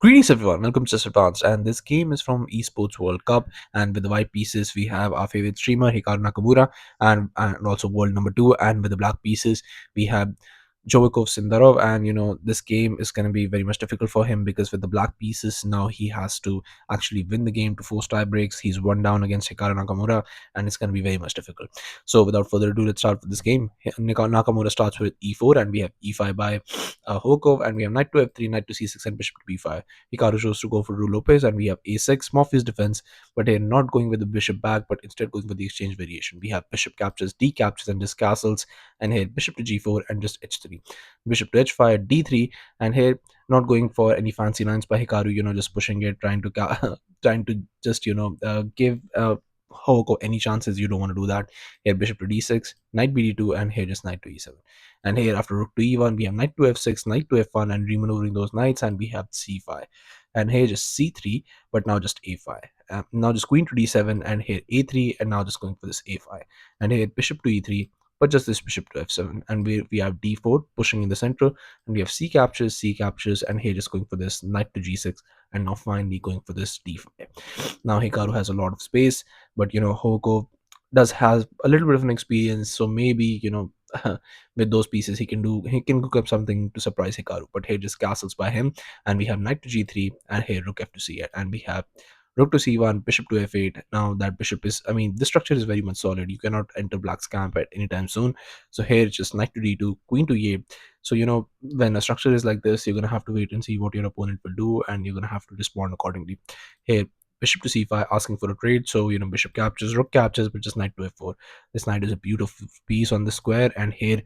Greetings everyone, welcome to Just Advanced, and this game is from Esports World Cup. And with the white pieces, we have our favorite streamer Hikaru Nakamura, and also world number two. And with the black pieces, we have Jovikov Sindarov. And this game is going to be very much difficult for him because with the black pieces now he has to actually win the game to force tie breaks. He's one down against Hikaru Nakamura, and it's going to be very much difficult. So without further ado, let's start with this game. Nakamura starts with e4, and we have e5 by Hokov, and we have knight to f3, knight to c6, and bishop to b5. Hikaru chose to go for Ru Lopez, and we have a6, Morpheus defense, but they're not going with the bishop back, but instead going for the exchange variation. We have bishop captures, d captures, and just castles, and here bishop to g4 and just h3, bishop to h5, d3, and here not going for any fancy lines by Hikaru, just pushing it, trying to trying to just give Hoko any chances. You don't want to do that. Here bishop to d6, knight bd2, and here just knight to e7. And here after rook to e1, we have knight to f6, knight to f1, and remaneuvering those knights, and we have c5. And here just c3, but now just a5. Now just queen to d7, and here a3, and now just going for this a5. And here bishop to e3, but just this bishop to f7. And we have d4 pushing in the center, and we have c captures, and here just going for this knight to g6, and now finally going for this d5. Now Hikaru has a lot of space, but Hoko does has a little bit of an experience, so maybe with those pieces he can cook up something to surprise Hikaru. But here just castles by him, and we have knight to g3, and here rook f to c8, and we have rook to c1, bishop to f8. Now that bishop is, I mean, this structure is very much solid. You cannot enter black's camp at any time soon. So here it's just knight to d2, queen to e8. So when a structure is like this, you're gonna have to wait and see what your opponent will do, and you're gonna have to respond accordingly. Here bishop to c5, asking for a trade. So bishop captures, rook captures, but just knight to f4. This knight is a beautiful piece on the square, and here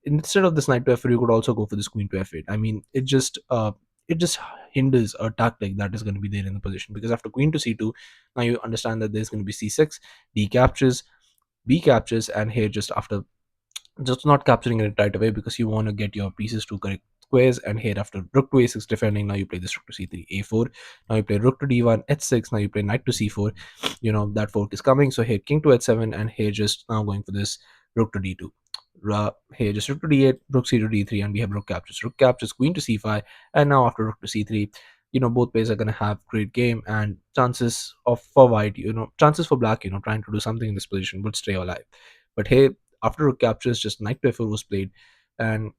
instead of this knight to f4, you could also go for this queen to f8. I mean, it just hinders a tactic that is going to be there in the position, because after queen to c2, now you understand that there's going to be c6, d captures, b captures, and here just after just not capturing it right away because you want to get your pieces to correct squares. And here after rook to a6 defending, now you play this rook to c3, a4. Now you play rook to d1, h6. Now you play knight to c4. That fork is coming. So here king to h7, and here just now going for this rook to d2. Here just rook to d8, rook c to d3, and we have rook captures, queen to c5. And now after rook to c3, both players are going to have great game, and chances of for white, chances for black, trying to do something in this position would stay alive. But here after rook captures, just knight to f4 was played, and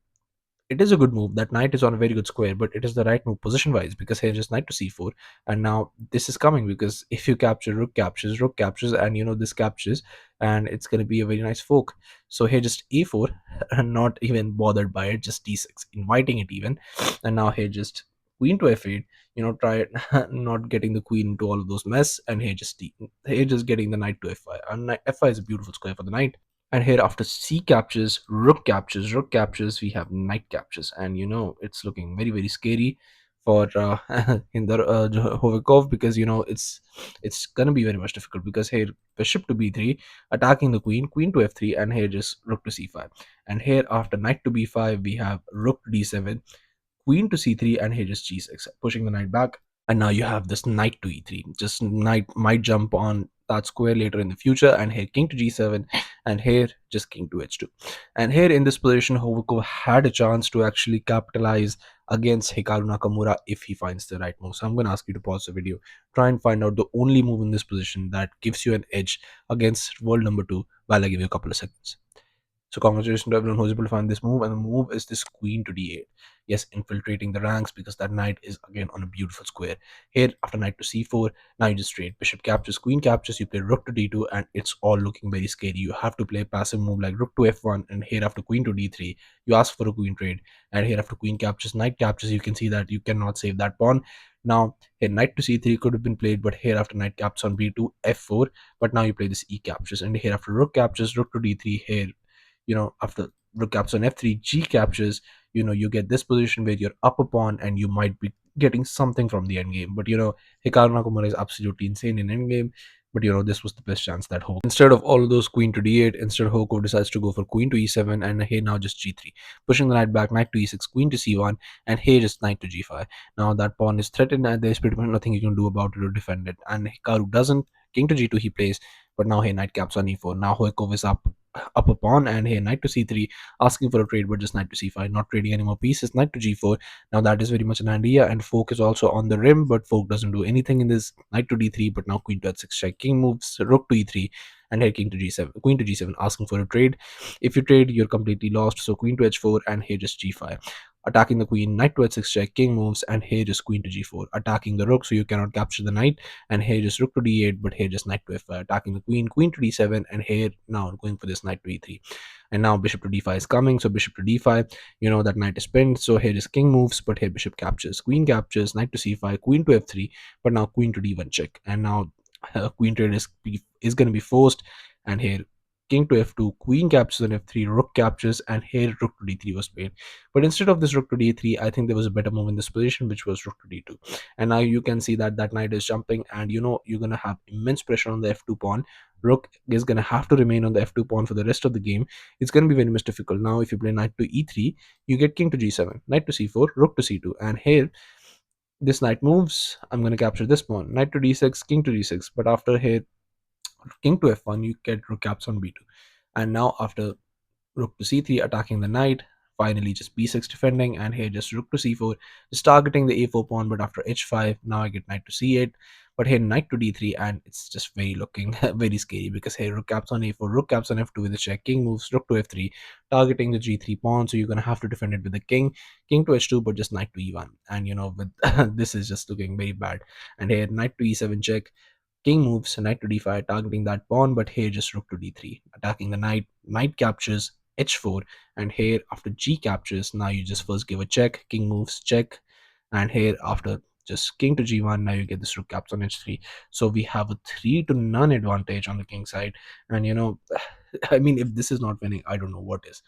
it is a good move. That knight is on a very good square, but it is the right move position wise, because here just knight to c4, and now this is coming, because if you capture, rook captures, and this captures, and it's going to be a very nice fork. So here just a4 and not even bothered by it, just d6, inviting it even. And now here just queen to f8, try not getting the queen into all of those mess, and here just here just getting the knight to f5, and f5 is a beautiful square for the knight. And here after c captures, rook captures, we have knight captures, and it's looking very very scary for Hovikov, because it's gonna be very much difficult, because here bishop to b3, attacking the queen, queen to f3, and here just rook to c5. And here after knight to b5, we have rook to d7, queen to c3, and here just g6, pushing the knight back. And now you have this knight to e3, just knight might jump on that square later in the future. And here king to g7, and here just king to h2. And here in this position, Hoviko had a chance to actually capitalize against Hikaru Nakamura if he finds the right move. So I'm going to ask you to pause the video, try and find out the only move in this position that gives you an edge against world number 2 while I give you a couple of seconds. So congratulations to everyone who's able to find this move, and the move is this queen to d8. Yes, infiltrating the ranks, because that knight is again on a beautiful square. Here after knight to c4, now you just trade bishop captures, queen captures, you play rook to d2, and it's all looking very scary. You have to play a passive move like rook to f1, and here after queen to d3, you ask for a queen trade, and here after queen captures, knight captures, you can see that you cannot save that pawn. Now here knight to c3 could have been played, but here after knight captures on b2, f4, but now you play this e captures, and here after rook captures, rook to d3, here after rook captures on f3, g captures, you get this position where you're up a pawn, and you might be getting something from the endgame. But Hikaru Nakamura is absolutely insane in endgame. But this was the best chance that Hoko, instead of all of those queen to d8, instead Hoko decides to go for queen to e7, and here now just g3, pushing the knight back, knight to e6, queen to c1, and here just knight to g5. Now that pawn is threatened, and there's pretty much nothing you can do about it to defend it. And Hikaru doesn't. King to g2 he plays, but now here knight caps on e4. Now Hoko is up up a pawn, and here knight to c3, asking for a trade, but just knight to c5, not trading any more pieces. Knight to g4. Now that is very much an idea, and fork is also on the rim, but fork doesn't do anything in this. Knight to d3, but now queen to h6 check. King moves, rook to e3, and here king to g7, queen to g7, asking for a trade. If you trade, you're completely lost. So queen to h4, and here just g5, attacking the queen. Knight to h6 check. King moves, and here just queen to g4, attacking the rook, so you cannot capture the knight. And here just rook to d8, but here just knight to f5, attacking the queen. Queen to d7, and here now going for this knight to e3. And now bishop to d5 is coming, so bishop to d5, you know that knight is pinned, so here is king moves, but here bishop captures, queen captures, knight to c5, queen to f3, but now queen to d1 check. And now queen trade is going to be forced, and here king to f2, queen captures on f3, rook captures, and here rook to d3 was played. But instead of this rook to d3, I think there was a better move in this position, which was rook to d2. And now you can see that that knight is jumping, and you know you're going to have immense pressure on the f2 pawn. Rook is going to have to remain on the f2 pawn for the rest of the game. It's going to be very much difficult. Now if you play knight to e3, you get king to g7, knight to c4, rook to c2, and here this knight moves. I'm going to capture this pawn. Knight to d6, king to d6, but after here king to f1, you get rook caps on b2. And now after rook to c3, attacking the knight, finally just b6 defending, and here just rook to c4, just targeting the a4 pawn, but after h5, now I get knight to c8, but here knight to d3, and it's just very looking very scary, because here rook caps on a4, rook caps on f2 with a check, king moves, rook to f3, targeting the g3 pawn, so you're going to have to defend it with the king, king to h2, but just knight to e1, and you know, with this is just looking very bad. And here knight to e7 check, king moves, knight to d5, targeting that pawn, but here just rook to d3, attacking the knight, knight captures, h4, and here after g captures, now you just first give a check, king moves, check, and here after just king to g1, now you get this rook caps on h3. So we have a 3 to none advantage on the king side, and you know, I mean, if this is not winning, I don't know what is.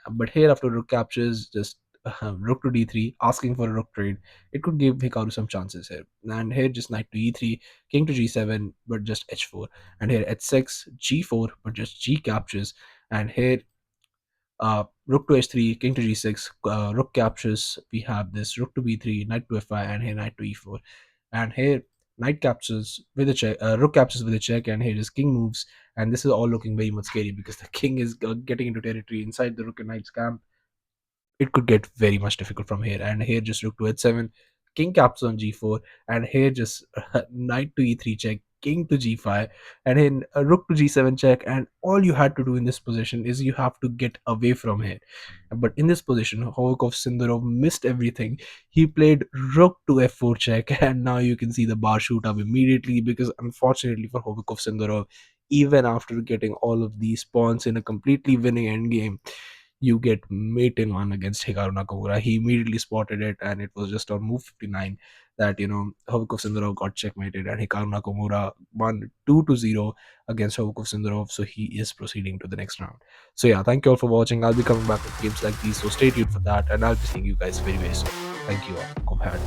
But here after rook captures, just rook to d3, asking for a rook trade, it could give Hikaru some chances here. And here just knight to e3, king to g7, but just h4, and here h6, g4, but just g captures, and here rook to h3, king to g6, rook captures. We have this rook to b3, knight to f5, and here knight to e4. And here knight captures with a check, rook captures with a check, and here is king moves. And this is all looking very much scary, because the king is getting into territory inside the rook and knight's camp. It could get very much difficult from here. And here just rook to h7, king captures on g4, and here just knight to e3 check, king to g5, and then rook to g7 check. And all you had to do in this position is you have to get away from here. But in this position, Hovakov Sindarov missed everything. He played rook to f4 check, and now you can see the bar shoot up immediately, because unfortunately for Hovakov Sindarov, even after getting all of these pawns in a completely winning endgame, you get mate in one against Hikaru Nakamura. He immediately spotted it, and it was just on move 59 that, you know, Hovakov Sindarov got checkmated, and Hikaru Nakamura won 2-0 against Hovakov Sindarov. So he is proceeding to the next round. So yeah, thank you all for watching. I'll be coming back with games like these, so stay tuned for that, and I'll be seeing you guys very, very soon. Thank you all. Go ahead.